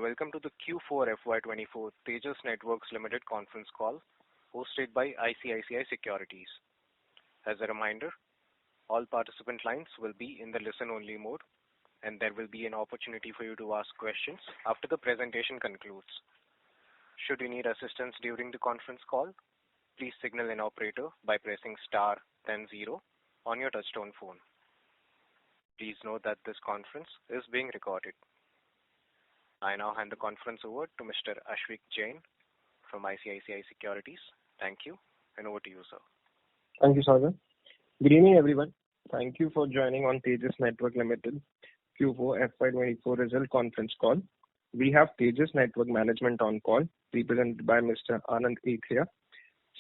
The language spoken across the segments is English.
welcome to the Q4 FY2024 Tejas Networks Limited conference call hosted by ICICI Securities. As a reminder, all participant lines will be in the listen-only mode, and there will be an opportunity for you to ask questions after the presentation concludes. Should you need assistance during the conference call, please signal an operator by pressing star then 0 on your touchtone phone. Please note that this conference is being recorded. I now hand the conference over to Mr. Ashvik Jain from ICICI Securities. Thank you, and over to you, sir. Thank you, Sagar. Good evening, everyone. Thank you for joining on Tejas Network Limited Q4 FY24 result conference call. We have Tejas Network Management on call, represented by Mr. Anand Athreya,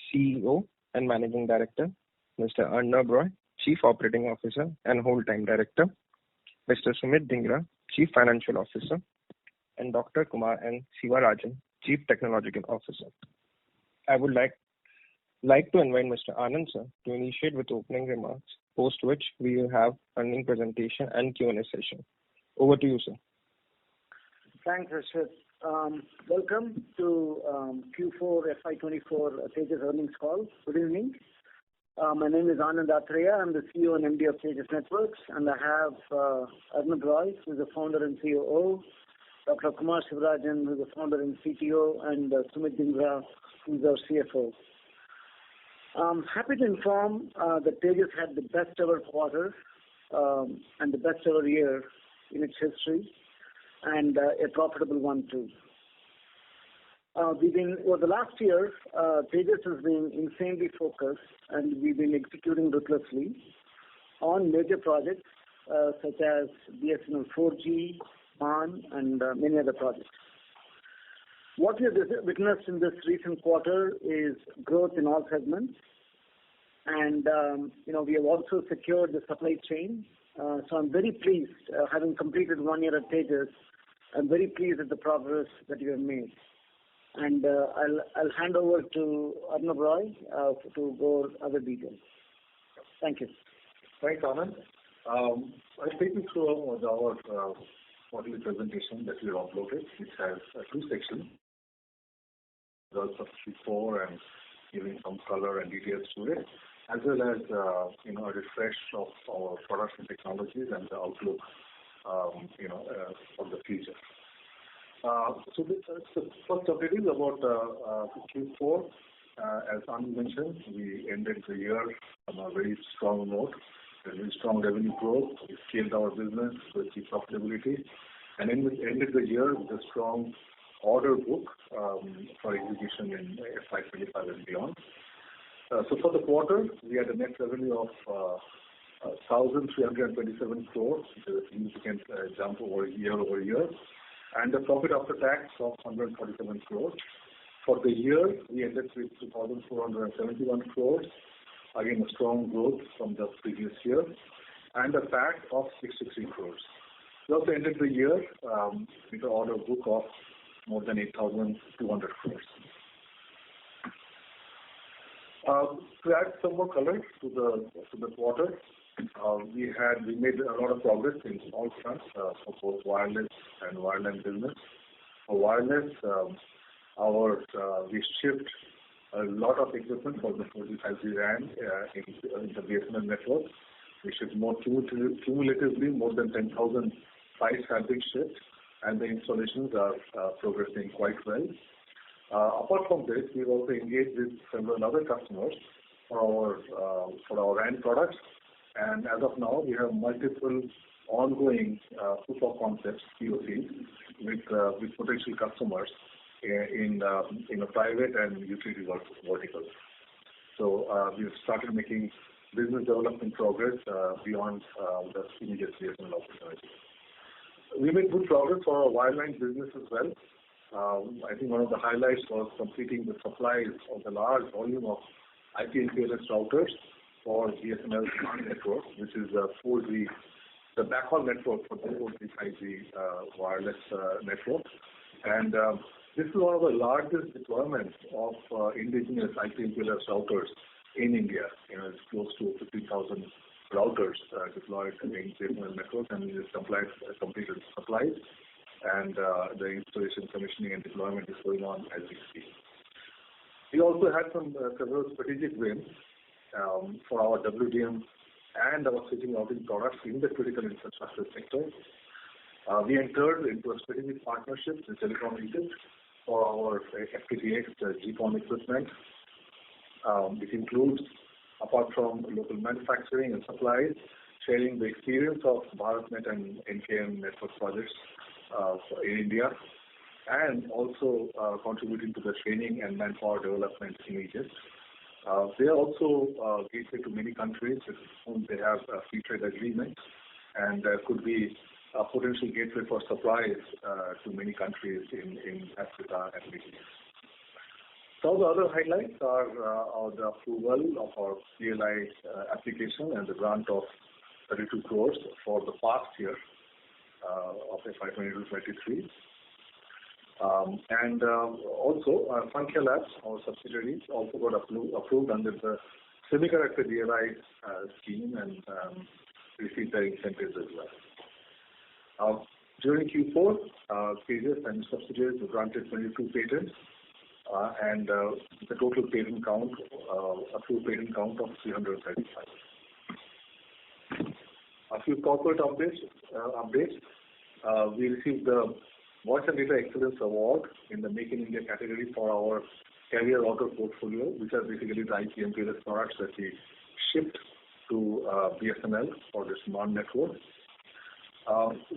CEO and Managing Director, Mr. Arnab Roy, Chief Operating Officer and Whole-Time Director, Mr. Sumit Dhingra, Chief Financial Officer, and Dr. Kumar N. Sivarajan, Chief Technological Officer. I would like to invite Mr. Anand sir to initiate with opening remarks, post which we will have earning presentation and Q&A session. Over to you, sir. Thanks, Ashvik. Welcome to Q4 FY24 Tejas earnings call. Good evening. My name is Anand Athreya. I'm the CEO and MD of Tejas Networks, and I have Arnab Roy, who is the founder and COO, Dr. Kumar Sivarajan, who is the founder and CTO, and Sumit Dhingra, who is our CFO. I'm happy to inform that Tejas had the best ever quarter and the best ever year in its history, and a profitable one too. Over the last year, Tejas has been insanely focused, and we've been executing ruthlessly on major projects such as BSNL 4G, PAN, and many other projects. What we have witnessed in this recent quarter is growth in all segments, and we have also secured the supply chain. So I'm very pleased, having completed 1 year at Tejas. I'm very pleased with the progress that we have made. And I'll hand over to Arnab Roy to go over other details. Thank you. Thanks, Anand. I'll take you through our quarterly presentation that we have uploaded, which has 2 sections. Results of Q4 and giving some color and details to it, as well as a refresh of our products and technologies and the outlook for the future. So the first update is about Q4. As Anand mentioned, we ended the year on a very strong note, a very strong revenue growth. We scaled our business to achieve profitability, and then we ended the year with a strong order book for execution in FY25 and beyond. So for the quarter, we had a net revenue of 1,327 crores, which is a significant jump over year, and a profit after tax of 147 crores. For the year, we ended with 2,471 crores, again a strong growth from the previous year, and a PAT of 63 crores. We also ended the year with an order book of more than 8,200 crores. To add some more color to the quarter, we made a lot of progress in all fronts for both wireless and wireline business. For wireless, we shipped a lot of equipment for the 4G 5G RAN in the BSNL network. We shipped more cumulatively, more than 10,000 sites have been shipped, and the installations are progressing quite well. Apart from this, we've also engaged with several other customers for our RAN products, and as of now, we have multiple ongoing proof of concepts, POCs, with potential customers in a private and utility verticals. So we've started making business development progress beyond the immediate BSNL opportunity. We made good progress for our wireline business as well. I think one of the highlights was completing the supplies of the large volume of IP/MPLS routers for BSNL's PAN network, which is the backhaul network for the 4G 5G wireless network. And this is one of the largest deployments of indigenous IP/MPLS routers in India. It's close to 50,000 routers deployed in BSNL network, and it is completed supplies. and the installation, commissioning, and deployment is going on as we speak. We also had several strategic wins for our WDM and our switching routing products in the critical infrastructure sector. We entered into a strategic partnership with Telecom Egypt for our FTTX GPON equipment. It includes, apart from local manufacturing and supplies, sharing the experience of BharatNet and NKN network projects in India, and also contributing to the training and manpower development in Egypt. They are also gateway to many countries with whom they have free trade agreements, and could be a potential gateway for supplies to many countries in Africa and Middle East. Some of the other highlights are the approval of our CLI application and the grant of 32 crores for the past year of FY2022-2023. And also, Concall Labs, our subsidiary, also got approved under the Semiconductor DLI scheme and received their incentives as well. During Q4, Tejas and subsidiaries were granted 22 patents, and the total patent count, approved patent count of 335. A few corporate updates. We received the Voice and Data Excellence Award in the Make in India category for our carrier router portfolio, which are basically the IP and PLS products that we shipped to BSNL for this SMART network.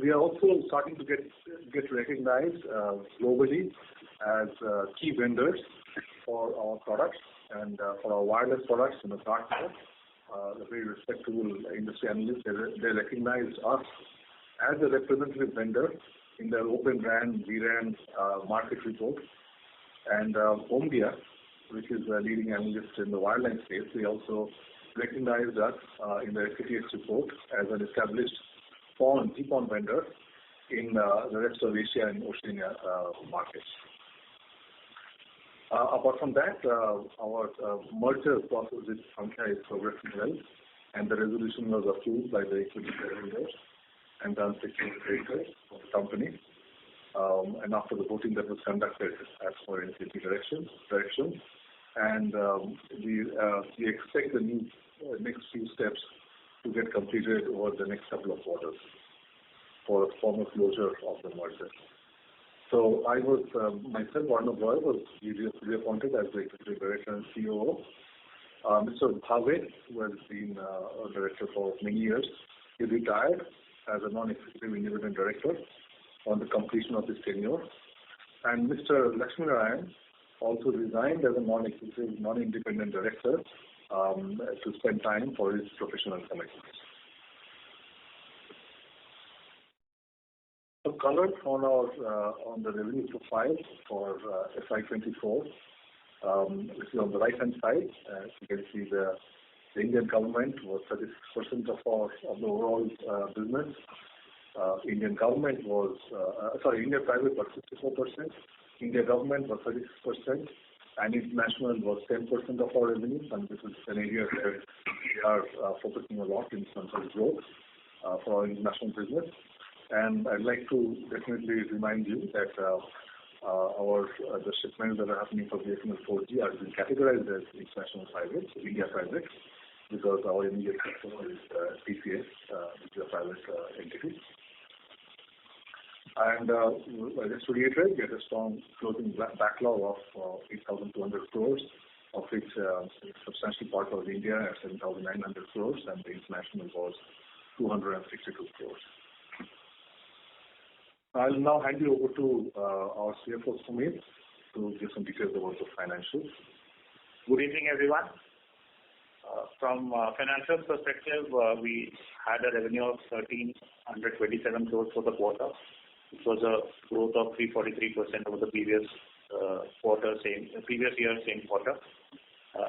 We are also starting to get recognized globally as key vendors for our products and for our wireless products in the Gartner. The very respectable industry analysts, they recognize us as a representative vendor in their Open RAN, vRAN market report. And Omdia, which is a leading analyst in the wireline space, they also recognized us in the FTTX report as an established GPON vendor in the rest of Asia and Oceania markets. Apart from that, our merger process with Concall is progressing well, and the resolution was approved by the equity shareholders and the unsecured creditors of the company. And after the voting that was conducted as per NCLT directions, and we expect the next few steps to get completed over the next couple of quarters for a formal closure of the merger. So I was, myself, Arnav Roy, was reappointed as the Executive Director and COO. Mr. Bhave, who has been a director for many years, he retired as a non-executive independent director on the completion of his tenure. And Mr. Lakshminarayan also resigned as a non-executive, non-independent director to spend time for his professional commitments. So color on the revenue profile for FY24. This is on the right-hand side. As you can see, the Indian government was 36% of the overall business. Indian private was 64%. India government was 36%, and international was 10% of our revenues. And this is an area where we are focusing a lot in terms of growth for our international business. And I'd like to definitely remind you that the shipments that are happening for BSNL 4G are being categorized as international private, India private, because our immediate customer is TCS, which is a private entity. And just to reiterate, we had a strong closing backlog of 8,200 crores, of which a substantial part was India at 7,900 crores, and the international was 262 crores. I'll now hand you over to our CFO, Sumit, to give some details about the financials. Good evening, everyone. From a financial perspective, we had a revenue of 1,327 crores for the quarter. It was a growth of 343% over the previous year, same quarter.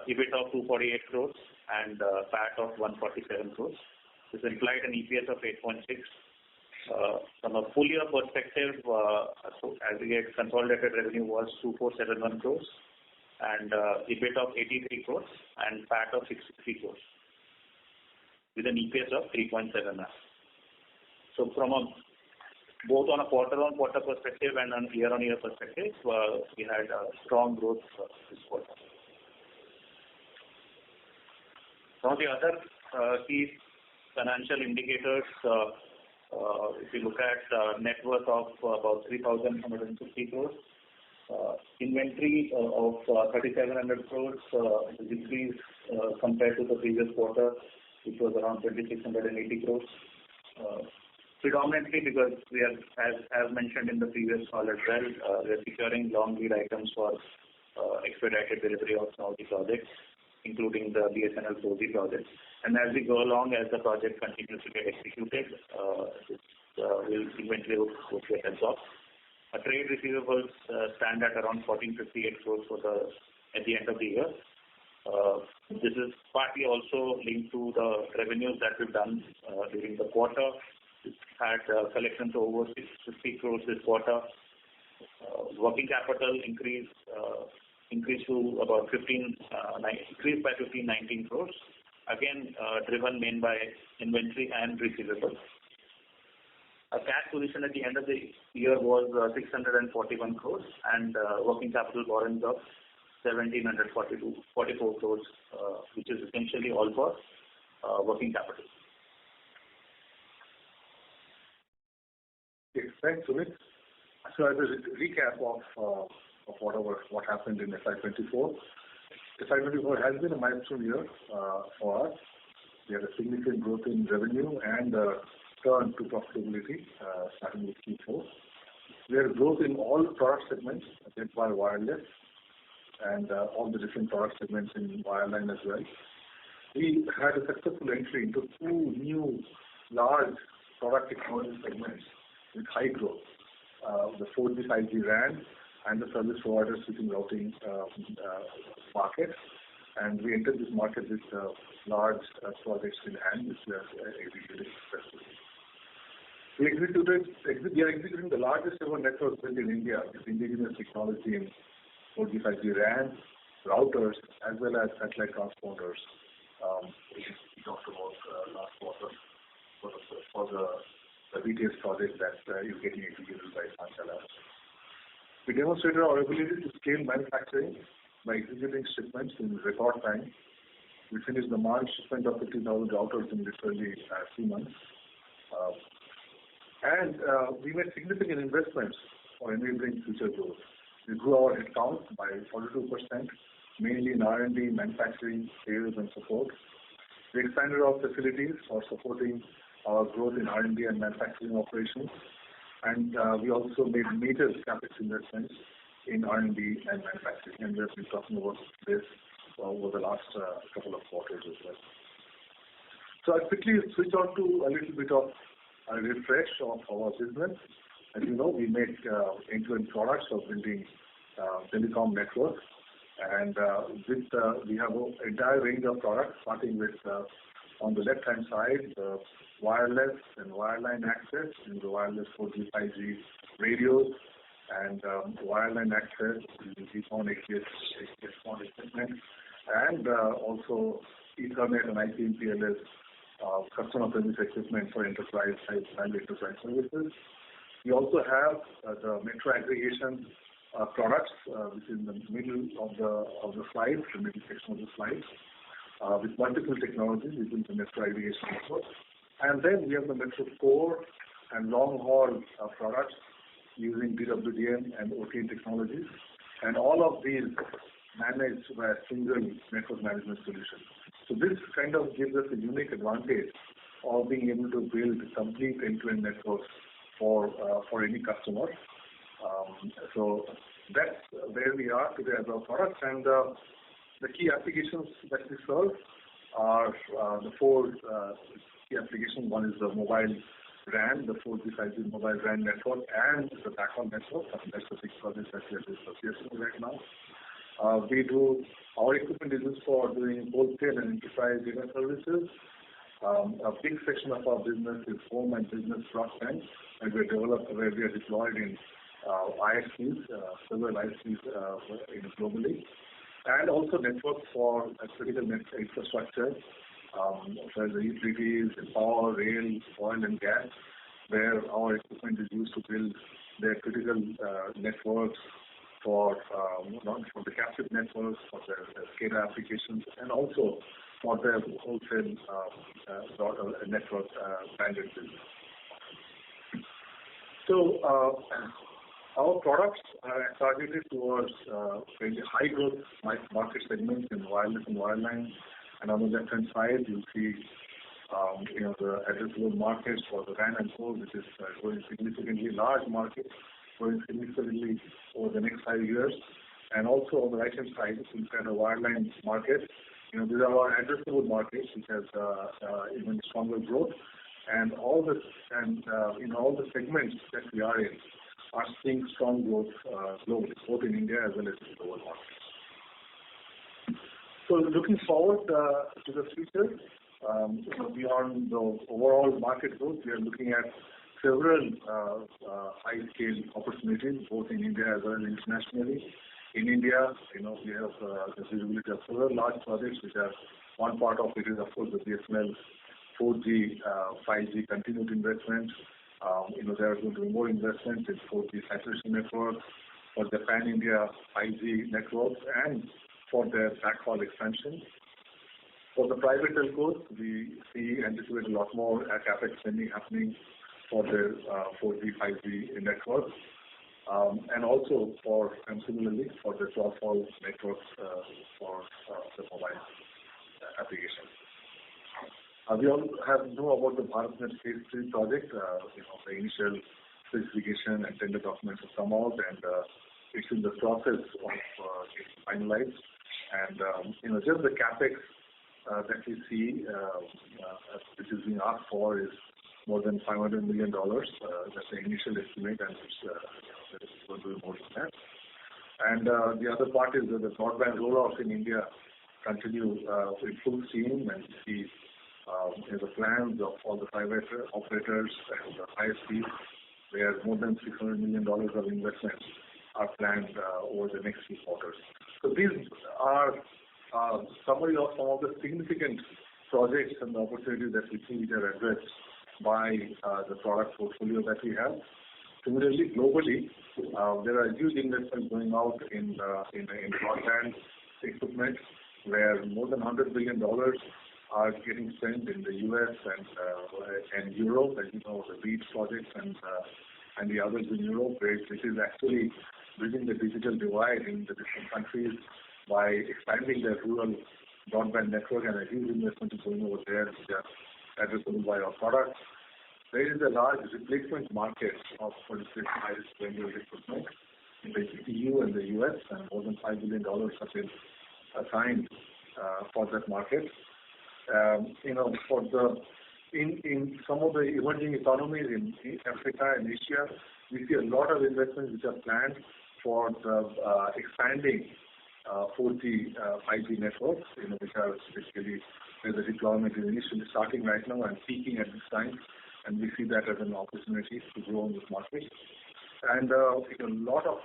EBIT of 248 crores and PAT of 147 crores. This implied an EPS of 8.6. From a full year perspective, aggregate consolidated revenue was 2,471 crores and EBIT of 83 crores and PAT of 63 crores with an EPS of 3.7. So from a both on a quarter-on-quarter perspective and on year-on-year perspective, we had a strong growth this quarter. Some of the other key financial indicators, if you look at net worth of about 3,150 crores, inventory of 3,700 crores, a decrease compared to the previous quarter, which was around 2,680 crores. Predominantly because we are, as mentioned in the previous call as well, we are securing long lead items for expedited delivery of some of the projects, including the BSNL 4G project. And as we go along, as the project continues to get executed, inventory will get absorbed. Our trade receivables stand at around 1,458 crores at the end of the year. This is partly also linked to the revenues that we've done during the quarter. We've had collections over 650 crores this quarter. Working capital increased to about 1519 crores. Again, driven main by inventory and receivables. Our cash position at the end of the year was 641 crores and working capital borrowings of 1,744 crores, which is essentially all for working capital. Okay, thanks, Sumit. So as a recap of what happened in FY24. FY24 has been a milestone year for us. We had a significant growth in revenue and turn to profitability starting with Q4. We had growth in all product segments, led by wireless and all the different product segments in wireline as well. We had a successful entry into two new large product technology segments with high growth, the 4G 5G RAN and the service provider switching routing market. And we entered this market with large projects in hand, which we are executing successfully. We are executing the largest ever network built in India with indigenous technology in 4G 5G RAN, routers, as well as satellite transponders, which we talked about last quarter for the BTS project that is getting executed by Concall. We demonstrated our ability to scale manufacturing by executing shipments in record time. We finished the March shipment of 50,000 routers in literally 3 months. And we made significant investments for enabling future growth. We grew our headcount by 42%, mainly in R&D, manufacturing, sales, and support. We expanded our facilities for supporting our growth in R&D and manufacturing operations. And we also made major capex investments in R&D and manufacturing. And we have been talking about this over the last couple of quarters as well. So I'll quickly switch on to a little bit of a refresh of our business. As you know, we make end-to-end products for building telecom networks. And we have an entire range of products, starting with, on the left-hand side, the wireless and wireline access in the wireless 4G, 5G radios, and wireline access in GPON, XGS-PON equipment, and also Ethernet and IP/MPLS customer premise equipment for enterprise services. We also have the metro aggregation products, which is in the middle of the slide, the middle section of the slide, with multiple technologies within the metro aggregation network. And then we have the metro core and long haul products using DWDM and OTN technologies. And all of these managed by a single network management solution. So this kind of gives us a unique advantage of being able to build complete end-to-end networks for any customer. So that's where we are today as our products. And the key applications that we serve are the four key applications. One is the mobile RAN, the 4G 5G mobile RAN network, and the backhaul network. That's the big project that we are discussing right now. Our equipment is used for doing wholesale and enterprise data services. A big section of our business is home and business broadband, and we are deployed in ISPs, several ISPs globally, and also networks for critical network infrastructure, such as the utilities, power, rail, oil and gas, where our equipment is used to build their critical networks for the captive networks, for their SCADA applications, and also for their wholesale network bandwidth business. So our products are targeted towards very high growth market segments in wireless and wireline. And on the left-hand side, you'll see the addressable markets for the RAN and core, which is growing significantly, large market, growing significantly over the next 5 years. And also on the right-hand side, you look at the wireline market. These are our addressable markets, which has even stronger growth. And all the segments that we are in are seeing strong growth globally, both in India as well as in global markets. So looking forward to the future, beyond the overall market growth, we are looking at several high-scale opportunities, both in India as well as internationally. In India, we have the visibility of several large projects, which are one part of it is, of course, the BSNL 4G, 5G continued investments. There are going to be more investments in 4G saturation networks for the pan-India 5G networks and for their backhaul expansion. For the private telcos, we anticipate a lot more capex spending happening for their 4G, 5G networks, and similarly for the short-haul networks for the mobile applications. We all know about the BharatNet Phase 3 project. The initial specification and tender documents have come out, and it's in the process of getting finalized. And just the capex that we see, which is being asked for, is more than $500 million. That's the initial estimate, and it's going to be more than that. And the other part is that the broadband rollouts in India continue with full steam, and we see the plans of all the private operators and the ISPs, where more than $600 million of investments are planned over the next few quarters. So these are summary of some of the significant projects and the opportunities that we see which are addressed by the product portfolio that we have. Similarly, globally, there are huge investments going out in broadband equipment, where more than $100 billion are getting spent in the US and Europe, as you know, the BEAD projects and the others in Europe, which is actually bridging the digital divide in the different countries by expanding their rural broadband network, and a huge investment is going over there, which are addressable by our products. There is a large replacement market of 46 high-spending equipment in the EU and the US, and more than $5 billion have been assigned for that market. In some of the emerging economies in Africa and Asia, we see a lot of investments which are planned for the expanding 4G, 5G networks, which are basically where the deployment is initially starting right now and peaking at this time, and we see that as an opportunity to grow in this market. And a lot of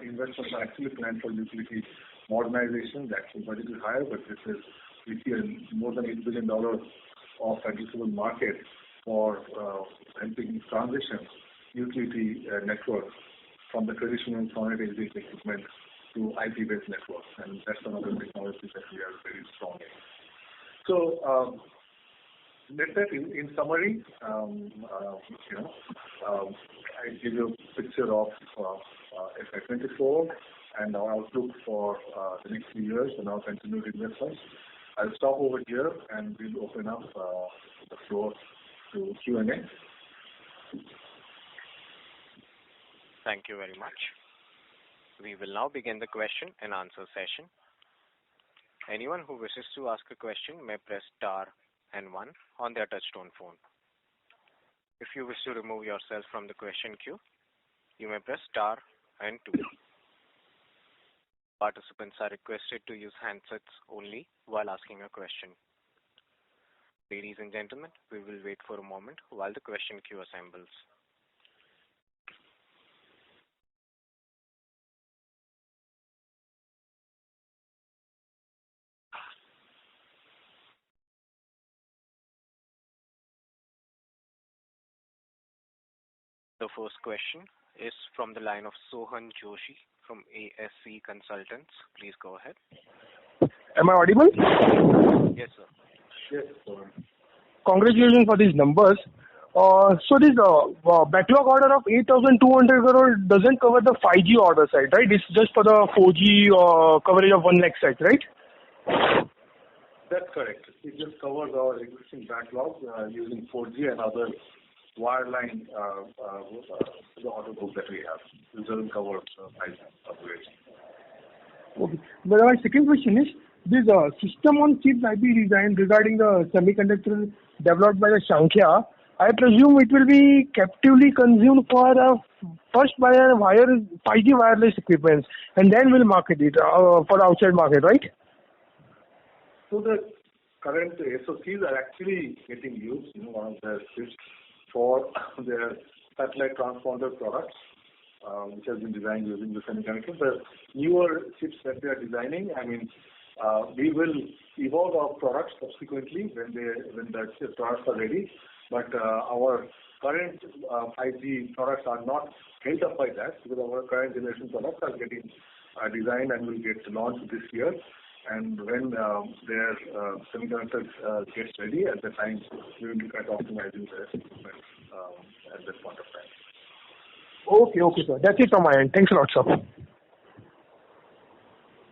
investments are actually planned for utility modernization. The actual budget is higher, but we see more than $8 billion of addressable market for helping transition utility networks from the traditional SONET-based equipment to IP-based networks, and that's another technology that we are very strong in. So, in summary, I give you a picture of FY24 and our outlook for the next few years and our continued investments. I'll stop over here and we'll open up the floor to Q&A. Thank you very much. We will now begin the question and answer session. Anyone who wishes to ask a question may press star and 1 on their touchtone phone. If you wish to remove yourself from the question queue, you may press star and 2. Participants are requested to use handsets only while asking a question. Ladies and gentlemen, we will wait for a moment while the question queue assembles. The first question is from the line of Sohan Joshi from ASC Consultants. Please go ahead. Am I audible? Yes, sir. Yes, Sohan. Congratulations for these numbers. So this backlog order of 8,200 crore doesn't cover the 5G order side, right? It's just for the 4G coverage of 1 lakh sites, right? That's correct. It just covers our existing backlog using 4G and other wireline the order book that we have. It doesn't cover 5G upgrades. Okay. But my second question is, this system on chip IP design regarding the semiconductor developed by the Shankhya, I presume it will be captively consumed for first by a 5G wireless equipment, and then we'll market it for the outside market, right? So the current SoCs are actually getting used, one of the chips for their satellite transponder products, which has been designed using the semiconductor. The newer chips that they are designing, we will evolve our products subsequently when the chip products are ready. But our current 5G products are not held up by that, because our current generation products are getting designed and will get launched this year. And when their semiconductors gets ready, at the time we will look at optimizing the equipment at that point of time. Okay, sir. That's it from my end. Thanks a lot, sir.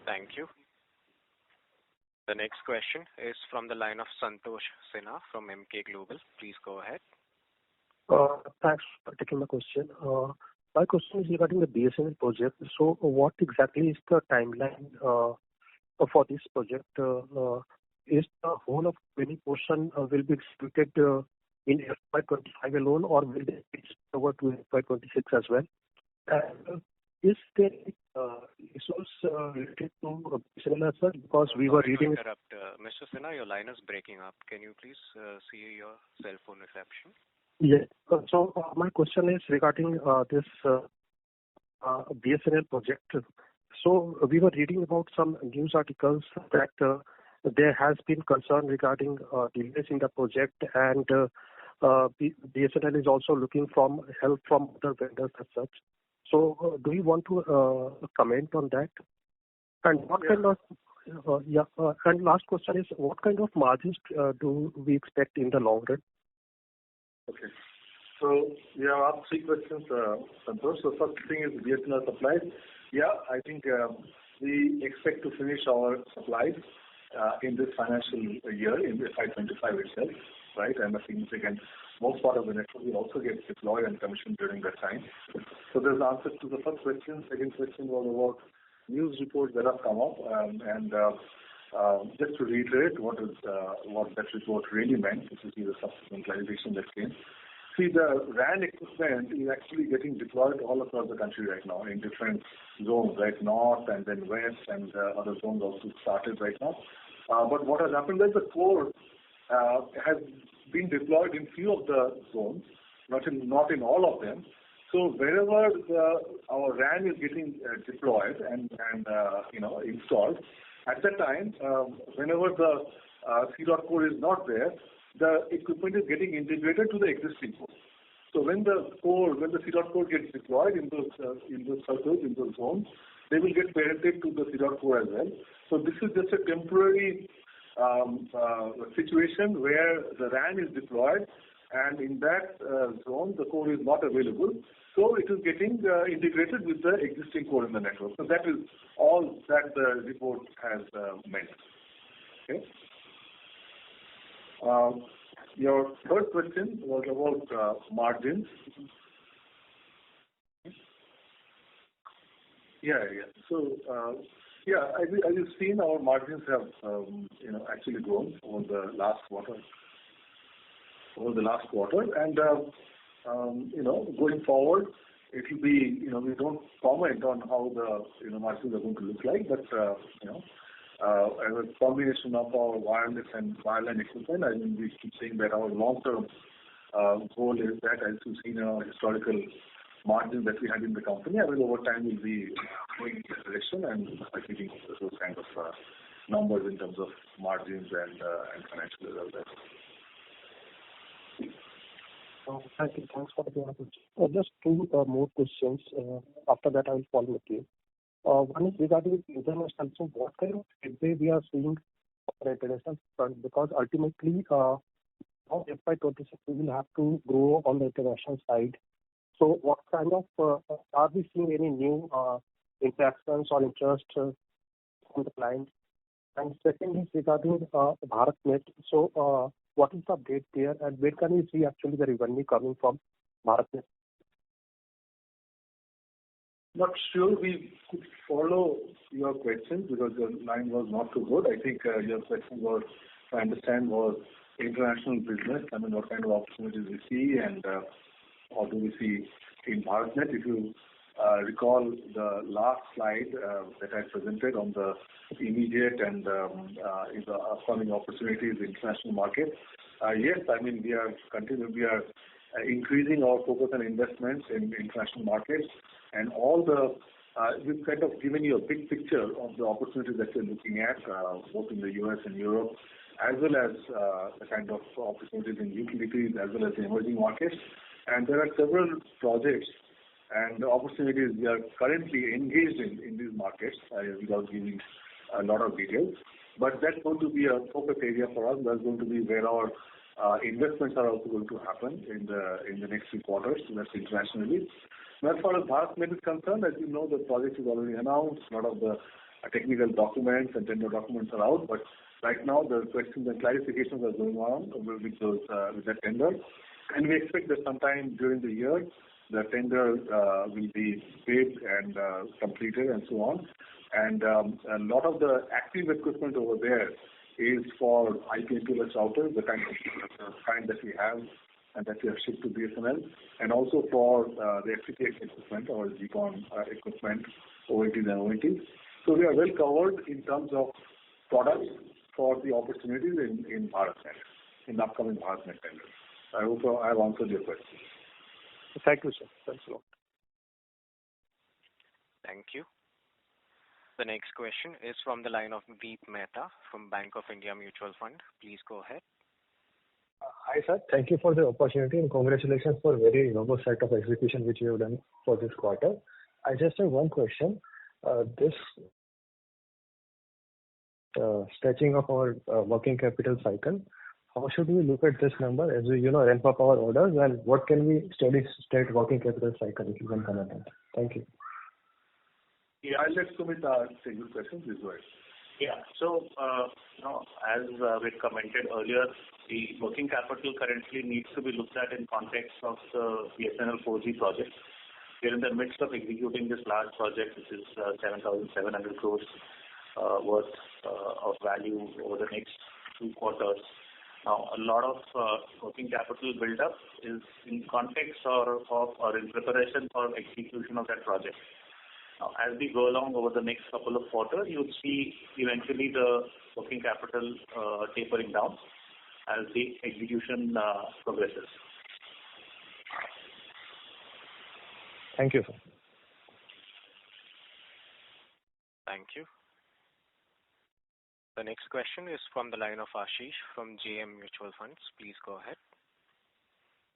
Thank you. The next question is from the line of Santosh Sinha from MK Global. Please go ahead. Thanks for taking my question. My question is regarding the BSNL project. So what exactly is the timeline for this project? Is the whole of 20 portion will be executed in FY25 alone, or will it be over to FY26 as well? Is there issues related to BSNL as well? Because we were reading... Mr. Sinha, your line is breaking up. Can you please see your cell phone reception? Yes. So my question is regarding this BSNL project. So we were reading about some news articles that there has been concern regarding delays in the project, and BSNL is also looking for help from other vendors as such. So do you want to comment on that? And what kind of and last question is, what kind of margins do we expect in the long run? Okay. So we have asked 3 questions, Santosh. So first thing is BSNL supplies. Yeah, I think we expect to finish our supplies in this financial year, in the FY25 itself, right? And a significant, most part of the network will also get deployed and commissioned during that time. So there's the answer to the first question. Second question was about news reports that have come up, and just to reiterate what that report really meant, which is the subsequent clarification that came. See, the RAN equipment is actually getting deployed all across the country right now in different zones, right? North and then west, and other zones also started right now. But what has happened is the core has been deployed in few of the zones, not in all of them. So wherever our RAN is getting deployed and installed, at that time, whenever the C.dot core is not there, the equipment is getting integrated to the existing core. So when the C.dot core gets deployed in those circles, in those zones, they will get parented to the C.dot core as well. So this is just a temporary situation where the RAN is deployed, and in that zone the core is not available. So it is getting integrated with the existing core in the network. So that is all that the report has meant. Okay. Your third question was about margins. Yeah. So, as you've seen, our margins have, actually grown over the last quarter. And, going forward, it will be, we don't comment on how the, margins are going to look like, but, as a combination of our wireless and wireline equipment, I mean, we keep saying that our long-term goal is that, as you've seen our historical margins that we had in the company, I mean, over time we'll be going in this direction and achieving those kind of numbers in terms of margins and financial results. Thank you. Thanks for the question. Just two more questions. After that, I will follow with you. One is regarding international. So what kind of headway we are seeing on the international front? Because ultimately, now FY26 we will have to grow on the international side. So what kind of, are we seeing any new interactions or interest from the clients? And second is regarding BharatNet. So what is the update there, and where can we see actually the revenue coming from BharatNet? Not sure we could follow your question because your line was not too good. I think your question was, if I understand, was international business. I mean, what kind of opportunities we see and how do we see in BharatNet. If you recall the last slide that I presented on the immediate and in the upcoming opportunities in international market. Yes, I mean, we are increasing our focus and investments in international markets, and all the we've kind of given you a big picture of the opportunities that we're looking at, both in the US and Europe, as well as the kind of opportunities in utilities as well as the emerging markets. And there are several projects and opportunities we are currently engaged in these markets, without giving a lot of details. But that's going to be a focus area for us. That's going to be where our investments are also going to happen in the next few quarters. So that's internationally. Now, as far as BharatNet is concerned, as you know, the project is already announced. A lot of the technical documents and tender documents are out. But right now, the questions and clarifications are going on with that tender. And we expect that sometime during the year, the tender will be paid and completed and so on. And a lot of the active equipment over there is for IP/MPLS routers, the kind that we have and that we have shipped to BSNL, and also for the FTTX equipment or GPON equipment, OLTs and ONTs. So we are well covered in terms of products for the opportunities in BharatNet, in the upcoming BharatNet tender. I hope I have answered your question. Thank you, sir. Thanks a lot. Thank you. The next question is from the line of Deep Mehta from Bank of India Mutual Fund. Please go ahead. Hi, sir. Thank you for the opportunity and congratulations for a very robust set of execution which you have done for this quarter. I just have one question. This stretching of our working capital cycle, how should we look at this number as we ramp up our orders, and what can we steady state working capital cycle, if you can comment on that? Thank you. Yeah, I'll let Sumit take this question. Please go ahead. Yeah. So, as we commented earlier, the working capital currently needs to be looked at in context of the BSNL 4G project. We're in the midst of executing this large project, which is 7,700 crores worth of value over the next 2 quarters. Now, a lot of working capital build-up is in context or in preparation for execution of that project. Now, as we go along over the next couple of quarters, you'll see eventually the working capital tapering down as the execution progresses. Thank you, sir. Thank you. The next question is from the line of Ashish from JM Mutual Funds. Please go ahead.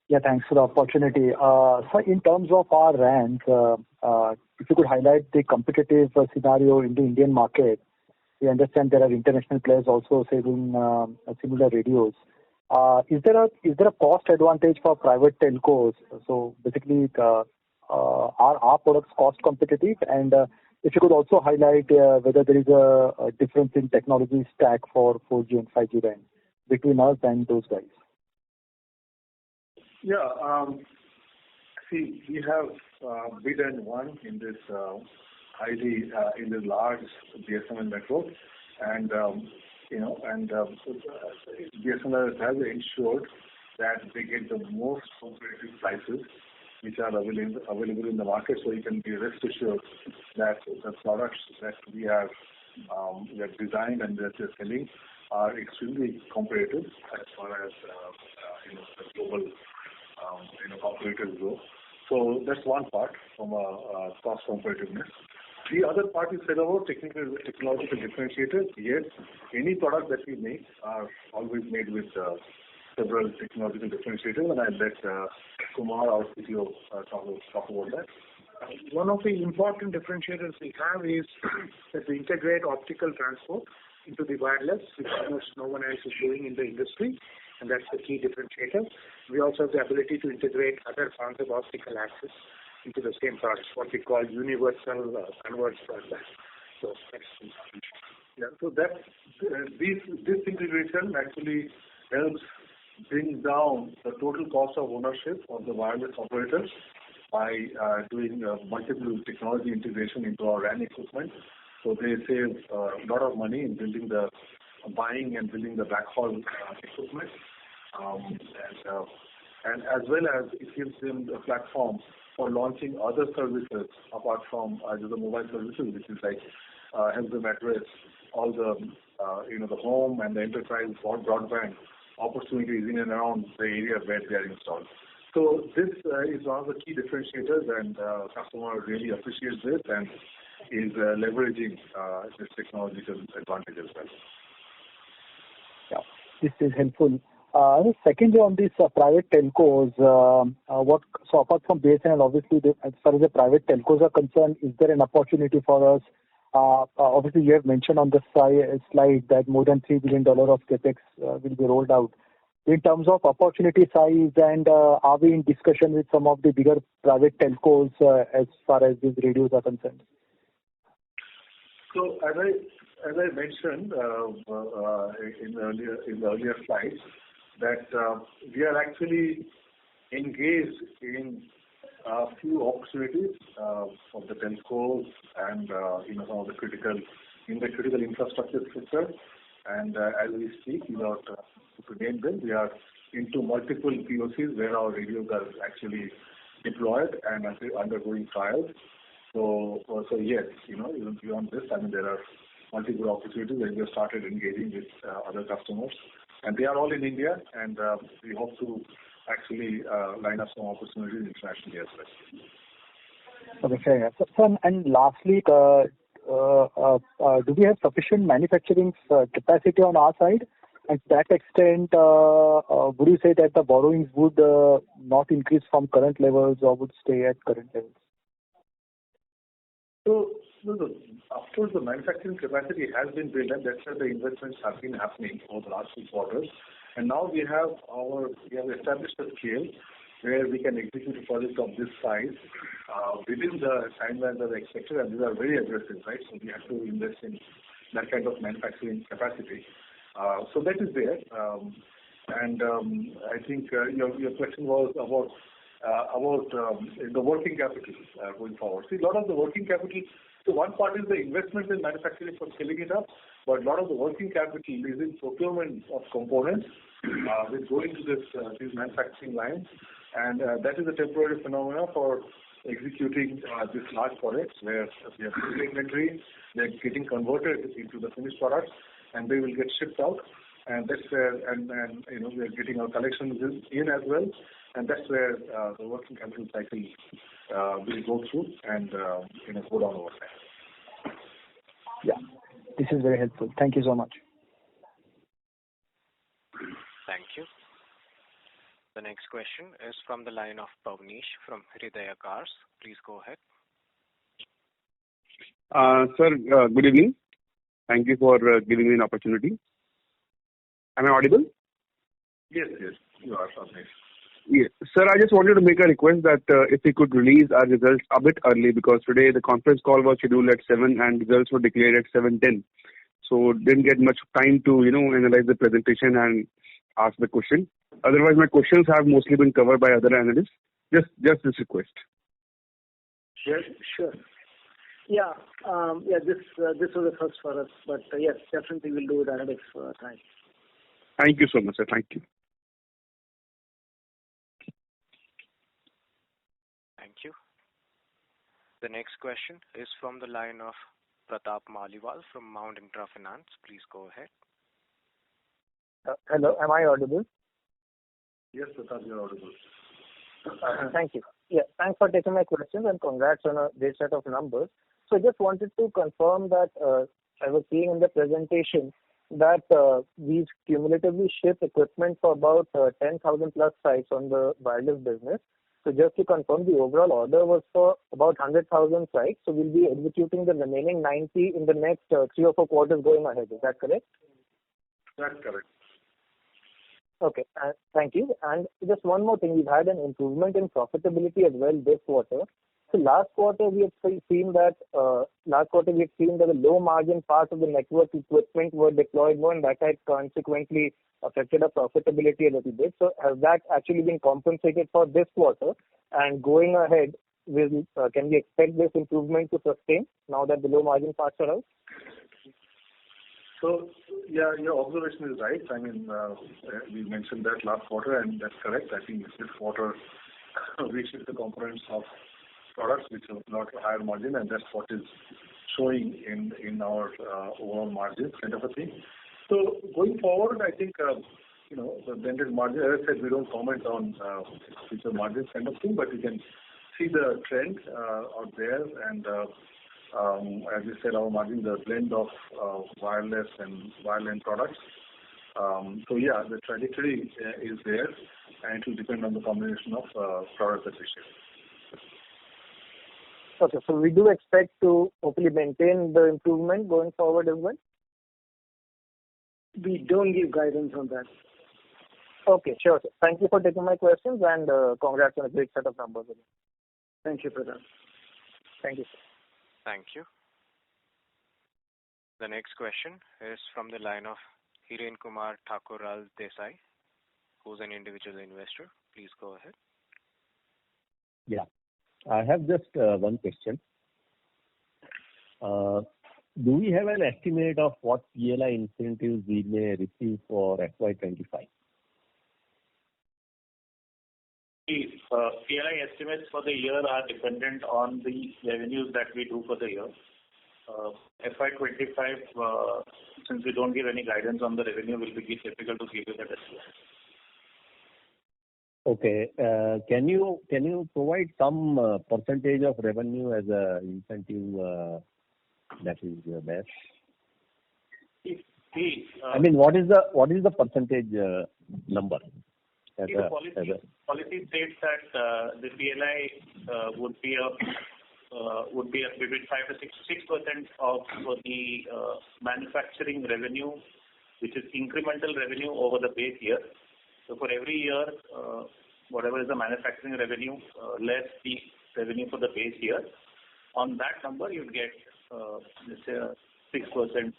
Yeah, thanks for the opportunity. So in terms of our rank, if you could highlight the competitive scenario in the Indian market. We understand there are international players also selling similar radios. Is there a cost advantage for private telcos? So basically, are our products cost competitive? And if you could also highlight whether there is a difference in technology stack for 4G and 5G band between us and those guys. Yeah. See, we have bid and won in this in the large BSNL network, and BSNL has ensured that they get the most competitive prices which are available in the market. So you can be rest assured that the products that we have designed and that we're selling are extremely competitive as far as the global operators go. So that's one part from a cost competitiveness. The other part you said about technological differentiators. Yes, any product that we make are always made with several technological differentiators, and I'll let Kumar, our CTO, talk about that. One of the important differentiators we have is that we integrate optical transport into the wireless, which almost no one else is doing in the industry, and that's the key differentiator. We also have the ability to integrate other forms of optical access into the same products, what we call universal converged broadband. So that's so that this integration actually helps bring down the total cost of ownership of the wireless operators by doing multiple technology integration into our RAN equipment. So they save a lot of money in buying and building the backhaul equipment, and as well as it gives them a platform for launching other services apart from the mobile services, which is like help them address all the the home and the enterprise broadband opportunities in and around the area where they are installed. So this is one of the key differentiators, and customer really appreciates this and is leveraging this technological advantage as well. Yeah, this is helpful. Secondly, on these private telcos, so apart from BSNL, obviously, as far as the private telcos are concerned, is there an opportunity for us? Obviously, you have mentioned on the slide that more than $3 billion of capex will be rolled out. In terms of opportunity size, and are we in discussion with some of the bigger private telcos as far as these radios are concerned? So as I mentioned in the earlier slides, that we are actually engaged in a few opportunities of the telcos and some of the critical infrastructure sector. And as we speak, without to name them, we are into multiple POCs where our radios are actually deployed and undergoing trials. So yes, even beyond this, there are multiple opportunities where we have started engaging with other customers, and they are all in India, and we hope to actually line up some opportunities internationally as well. Okay, fair enough. So, and lastly, do we have sufficient manufacturing capacity on our side? And to that extent, would you say that the borrowings would not increase from current levels or would stay at current levels? So, of course, the manufacturing capacity has been built, and that's where the investments have been happening over the last few quarters. And now we have established a scale where we can execute a project of this size within the timelines that are expected, and these are very aggressive, right? So we have to invest in that kind of manufacturing capacity. So that is there. And I think your question was about the working capital going forward. See, a lot of the working capital, so one part is the investment in manufacturing for scaling it up, but a lot of the working capital is in procurement of components which go into these manufacturing lines, and that is a temporary phenomena for executing these large projects where we have inventory, they're getting converted into the finished products, and they will get shipped out, and that's where we are getting our collections in as well, and that's where the working capital cycle will go through and go down over time. Yeah, this is very helpful. Thank you so much. Thank you. The next question is from the line of Pavnish from Hridaya Cars. Please go ahead. Sir, good evening. Thank you for giving me an opportunity. Am I audible? Yes, you are, Pavnish. Yes. Sir, I just wanted to make a request that if we could release our results a bit early, because today the conference call was scheduled at 7 and results were declared at 7:10. So didn't get much time to, analyze the presentation and ask the question. Otherwise, my questions have mostly been covered by other analysts. Just this request. Sure. Yeah. This was the first for us, but yes, definitely we'll do it at next time. Thank you so much, sir. Thank you. Thank you. The next question is from the line of Pratap Maliwal from Mount Intra Finance. Please go ahead. Hello, am I audible? Yes, Pratap, you're audible. Thank you. Yeah, thanks for taking my questions and congrats on a great set of numbers. So I just wanted to confirm that I was seeing in the presentation that we cumulatively ship equipment for about 10,000 plus sites on the wireless business. So just to confirm, the overall order was for about 100,000 sites. So we'll be executing the remaining 90 in the next 3 or 4 quarters going ahead. Is that correct? That's correct. Okay. Thank you. And just one more thing. We've had an improvement in profitability as well this quarter. So last quarter we had seen that the low margin parts of the network equipment were deployed more, and that had consequently affected our profitability a little bit. So has that actually been compensated for this quarter? And going ahead, can we expect this improvement to sustain now that the low margin parts are out? So, yeah, your observation is right. I mean, we mentioned that last quarter, and that's correct. I think this quarter we shift the components of products which have not a higher margin, and that's what is showing in our overall margins, kind of a thing. So going forward, I think the blended margin. As I said, we don't comment on future margins, kind of thing, but you can see the trend out there, and as you said, our margin, the blend of wireless and wireline products. So yeah, the trajectory is there, and it will depend on the combination of products that we ship. Okay, so we do expect to hopefully maintain the improvement going forward as well? We don't give guidance on that. Okay, sure. Thank you for taking my questions, and congrats on a great set of numbers. Thank you, Prasad. Thank you, sir. Thank you. The next question is from the line of Hiren Kumar Thakural Desai, who's an individual investor. Please go ahead. Yeah. I have just one question. Do we have an estimate of what PLI incentives we may receive for FY25? The PLI estimates for the year are dependent on the revenues that we do for the year. FY25, since we don't give any guidance on the revenue, will be difficult to give you that estimate. Okay. Can you provide some percentage of revenue as a incentive that is there? I mean, what is the percentage number? The policy states that the PLI would be between 5 to 6% of the manufacturing revenue, which is incremental revenue over the base year. So for every year, whatever is the manufacturing revenue, less the revenue for the base year, on that number you get, let's say, 6%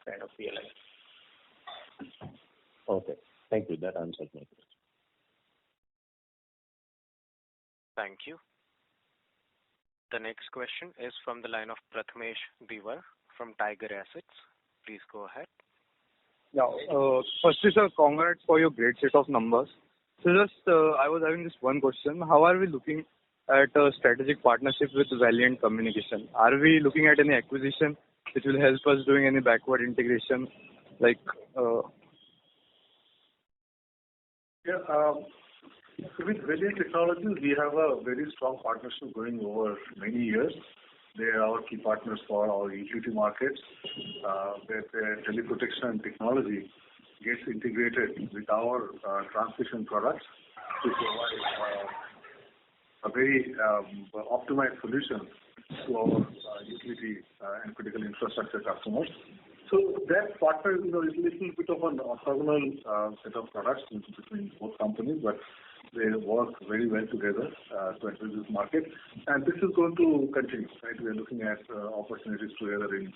kind of PLI. Okay. Thank you. That answers my question. Thank you. The next question is from the line of Prathamesh Diwar from Tiger Assets. Please go ahead. Yeah. Firstly, sir, congrats for your great set of numbers. So just, I was having just one question. How are we looking at a strategic partnership with Valiant Communication? Are we looking at any acquisition which will help us doing any backward integration? Like, with Valiant Technologies, we have a very strong partnership going over many years. They are our key partners for our utility markets, where their teleprotection technology gets integrated with our transmission products to provide a very optimized solution to our utility and critical infrastructure customers. So that partner, is a little bit of an orthogonal set of products between both companies, but they work very well together to address this market. And this is going to continue, right? We are looking at opportunities together in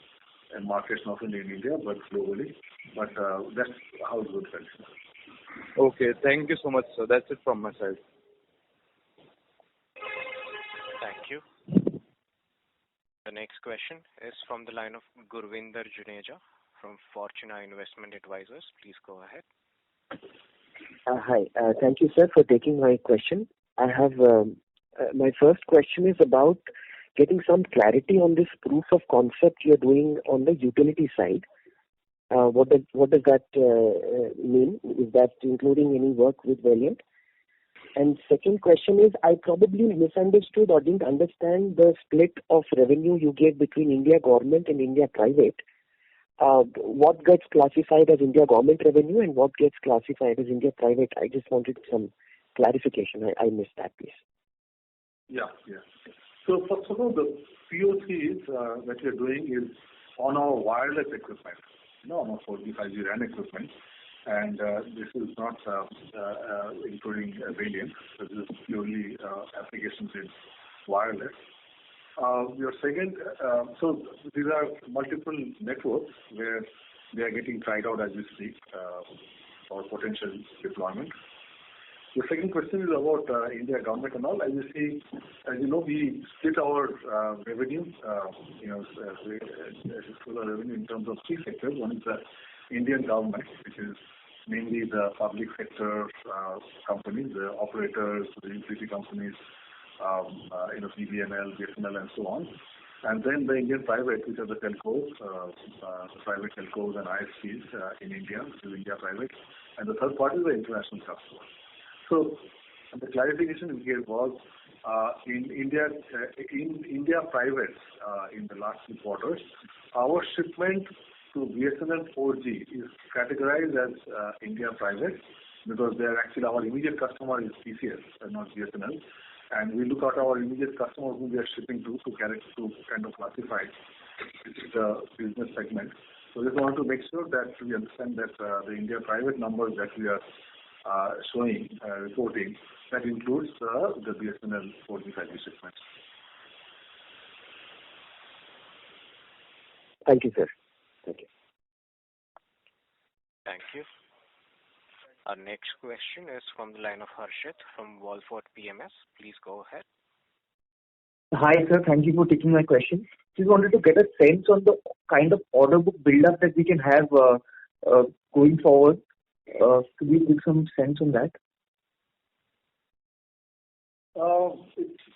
markets not only in India but globally. But that's how it will continue. Okay. Thank you so much, sir. That's it from my side. Thank you. The next question is from the line of Gurvinder Juneja from Fortuna Investment Advisors. Please go ahead. Hi. Thank you, sir, for taking my question. I have my first question is about getting some clarity on this proof of concept you're doing on the utility side. What does that mean? Is that including any work with Valiant? And second question is, I probably misunderstood or didn't understand the split of revenue you gave between India government and India private. What gets classified as India government revenue and what gets classified as India private? I just wanted some clarification. I missed that piece. Yeah. So first of all, the POCs that we are doing is on our wireless equipment, on our 4G, 5G RAN equipment. And this is not including variants. This is purely applications in wireless. Your second, so these are multiple networks where they are getting tried out as we speak for potential deployment. The second question is about India government and all. As you know, we split our revenue, revenue in terms of three sectors. One is the Indian government, which is mainly the public sector companies, the operators, the utility companies, BBNL, BSNL, and so on. And then the Indian private, which are the telcos, private telcos and ISPs in India, which is India private. And the third part is the international customers. So the clarification we gave was in India private in the last 2 quarters, our shipment to BSNL 4G is categorized as India private because they are actually our immediate customer is TCS and not BSNL. And we look at our immediate customer who we are shipping to kind of classify the business segment. So we just want to make sure that we understand that the India private numbers that we are showing, reporting, that includes the BSNL 4G 5G shipments. Thank you, sir. Thank you. Thank you. Our next question is from the line of Harshit from Wallfort PMS. Please go ahead. Hi, sir. Thank you for taking my question. Just wanted to get a sense on the kind of order book build-up that we can have going forward. Could you give some sense on that?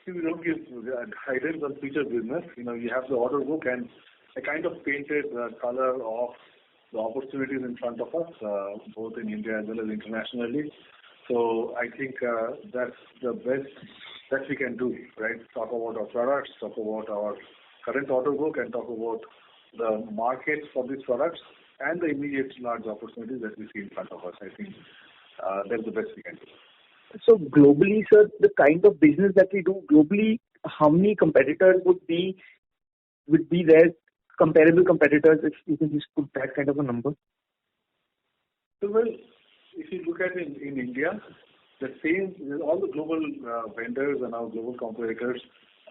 We don't give guidance on future business. You have the order book and a kind of painted color of the opportunities in front of us, both in India as well as internationally. So I think that's the best that we can do, right? Talk about our products, talk about our current order book, and talk about the markets for these products and the immediate large opportunities that we see in front of us. I think that's the best we can do. So globally, sir, the kind of business that we do globally, how many competitors would be there, comparable competitors, if you can just put that kind of a number? So, well, if you look at it in India, the same, all the global vendors and our global competitors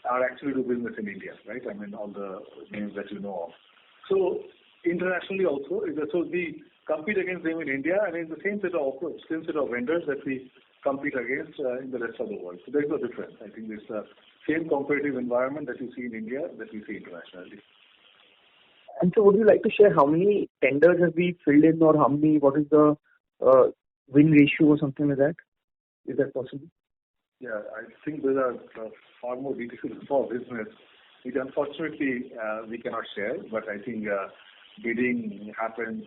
are actually do business in India, right? I mean, all the names that you know of. So internationally also, so we compete against them in India, and it's the same set of vendors that we compete against in the rest of the world. So there's no difference. I think it's the same competitive environment that you see in India that we see internationally. And so would you like to share how many tenders have we filled in, or what is the win ratio or something like that? Is that possible? Yeah, I think those are far more details for business, which unfortunately we cannot share, but I think bidding happens,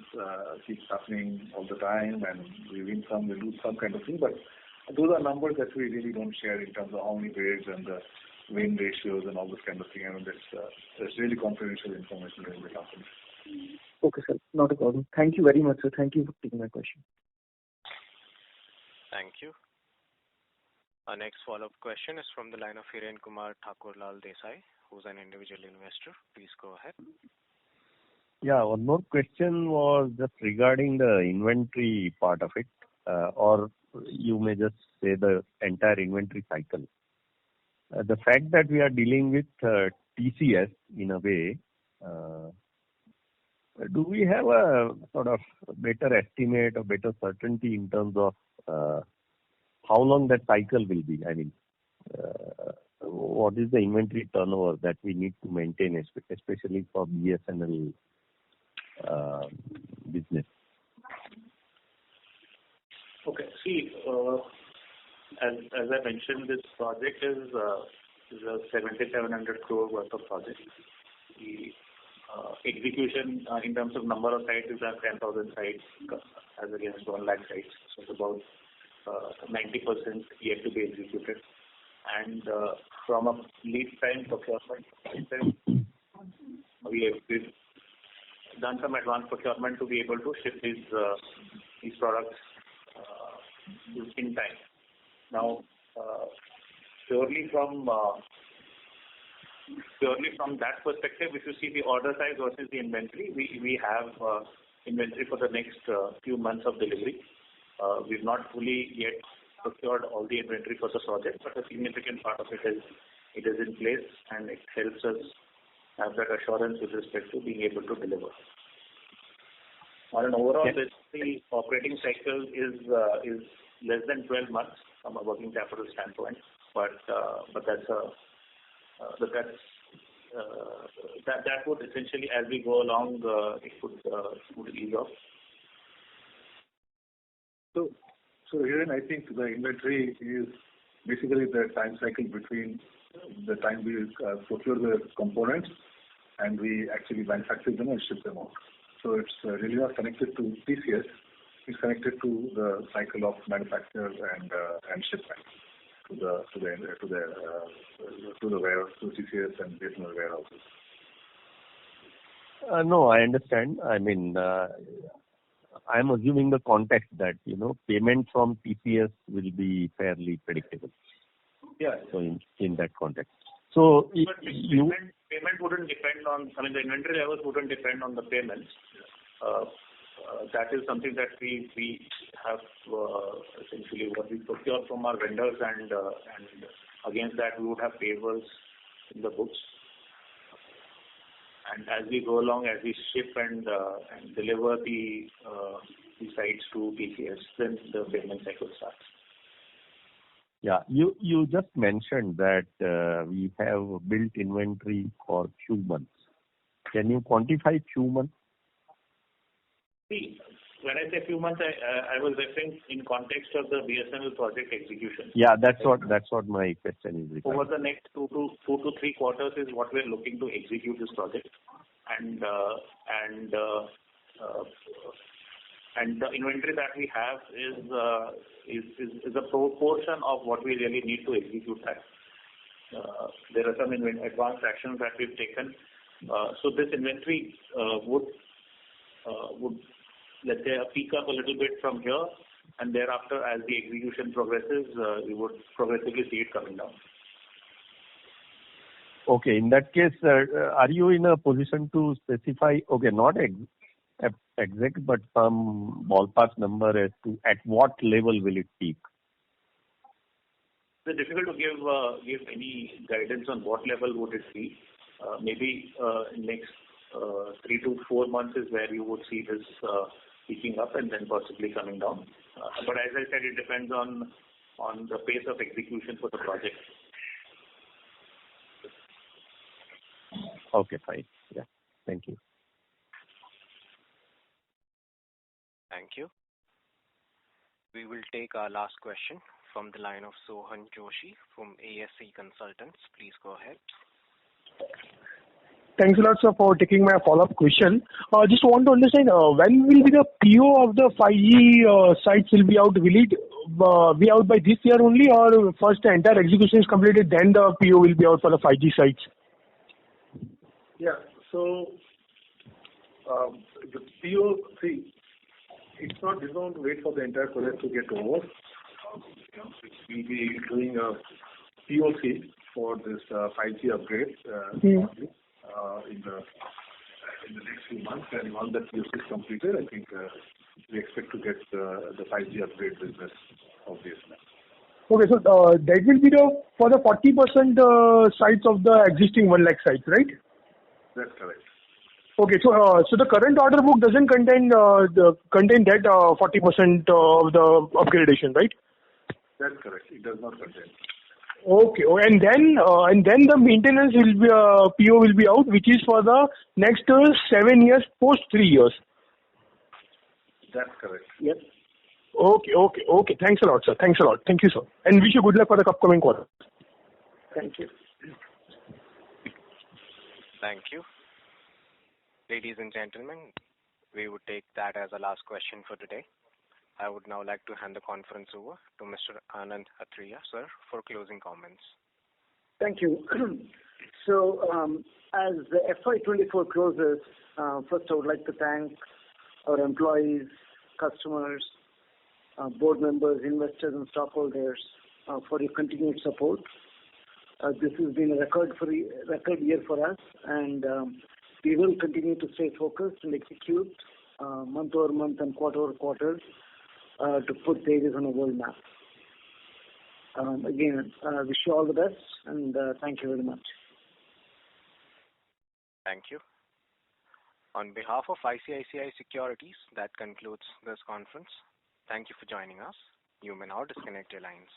keeps happening all the time, and we win some, we lose some kind of thing, but those are numbers that we really don't share in terms of how many bids and the win ratios and all this kind of thing. I mean, that's really confidential information in the company. Okay, sir. Not a problem. Thank you very much, sir. Thank you for taking my question. Thank you. Our next follow-up question is from the line of Hiren Kumar Thakurlal Desai, who's an individual investor. Please go ahead. Yeah, one more question was just regarding the inventory part of it, or you may just say the entire inventory cycle. The fact that we are dealing with TCS in a way, do we have a sort of better estimate or better certainty in terms of how long that cycle will be? I mean, what is the inventory turnover that we need to maintain, especially for BSNL business? Okay. See, as I mentioned, this project is a 7,700 crore worth of project. The execution in terms of number of sites is at 10,000 sites as against 1 lakh sites. So it's about 90% yet to be executed. And from a lead time procurement, we've done some advanced procurement to be able to ship these products in time. Now, purely from that perspective, if you see the order size versus the inventory, we have inventory for the next few months of delivery. We've not fully yet procured all the inventory for the project, but a significant part of it is in place, and it helps us have that assurance with respect to being able to deliver. On an overall basis, the operating cycle is less than 12 months from a working capital standpoint, but that would essentially, as we go along, it would ease off. So here, I think the inventory is basically the time cycle between the time we procure the components and we actually manufacture them and ship them out. So it's really not connected to TCS. It's connected to the cycle of manufacture and shipment to the warehouse, to TCS and regional warehouses. No, I understand. I mean, I'm assuming the context that payment from TCS will be fairly predictable. Yeah. So in that context, so payment wouldn't depend on. I mean, the inventory levels wouldn't depend on the payments. That is something that we have essentially what we procure from our vendors, and against that we would have payables in the books. And as we go along, as we ship and deliver the sites to TCS, then the payment cycle starts. Yeah, you just mentioned that we have built inventory for few months. Can you quantify few months? See, when I say few months, I was referring in context of the BSNL project execution. Yeah, that's what my question is. Over the next 2 to 3 quarters is what we're looking to execute this project, and the inventory that we have is a proportion of what we really need to execute that. There are some advanced actions that we've taken. So this inventory would let's say peak up a little bit from here, and thereafter, as the execution progresses, we would progressively see it coming down. Okay, in that case, are you in a position to specify? Okay, not exact, but some ballpark number as to at what level will it peak? It's difficult to give any guidance on what level would it be. Maybe next 3 to 4 months is where you would see this peaking up and then possibly coming down. But as I said, it depends on the pace of execution for the project. Okay, fine. Yeah, thank you. Thank you. We will take our last question from the line of Sohan Joshi from ASC Consultants. Please go ahead. Thanks a lot, sir, for taking my follow-up question. Just want to understand when will be the PO of the 5G sites will be out? Will it be out by this year only, or first the entire execution is completed, then the PO will be out for the 5G sites? Yeah. So the PO, see, it's not. We don't wait for the entire project to get over. We'll be doing a POC for this 5G upgrade in the next few months, and once that POC is completed, I think we expect to get the 5G upgrade business of BSNL. Okay, so that will be for the 40% sites of the existing 1 lakh sites, right? That's correct. Okay, so the current order book doesn't contain that 40% of the upgradation, right? That's correct. It does not contain. Okay, and then the maintenance will be PO will be out, which is for the next 7 years post 3 years. That's correct. Yes. Okay. Thanks a lot, sir. Thanks a lot. Thank you, sir. And wish you good luck for the upcoming quarter. Thank you. Thank you. Ladies and gentlemen, we would take that as a last question for today. I would now like to hand the conference over to Mr. Anand Athreya, sir, for closing comments. Thank you. So, as the FY24 closes, first I would like to thank our employees, customers, board members, investors and stockholders for your continued support. This has been a record year for us, and we will continue to stay focused and execute month over month and quarter over quarter to put Tejas on a world map. Again, wish you all the best, and thank you very much. Thank you. On behalf of ICICI Securities, that concludes this conference. Thank you for joining us. You may now disconnect your lines.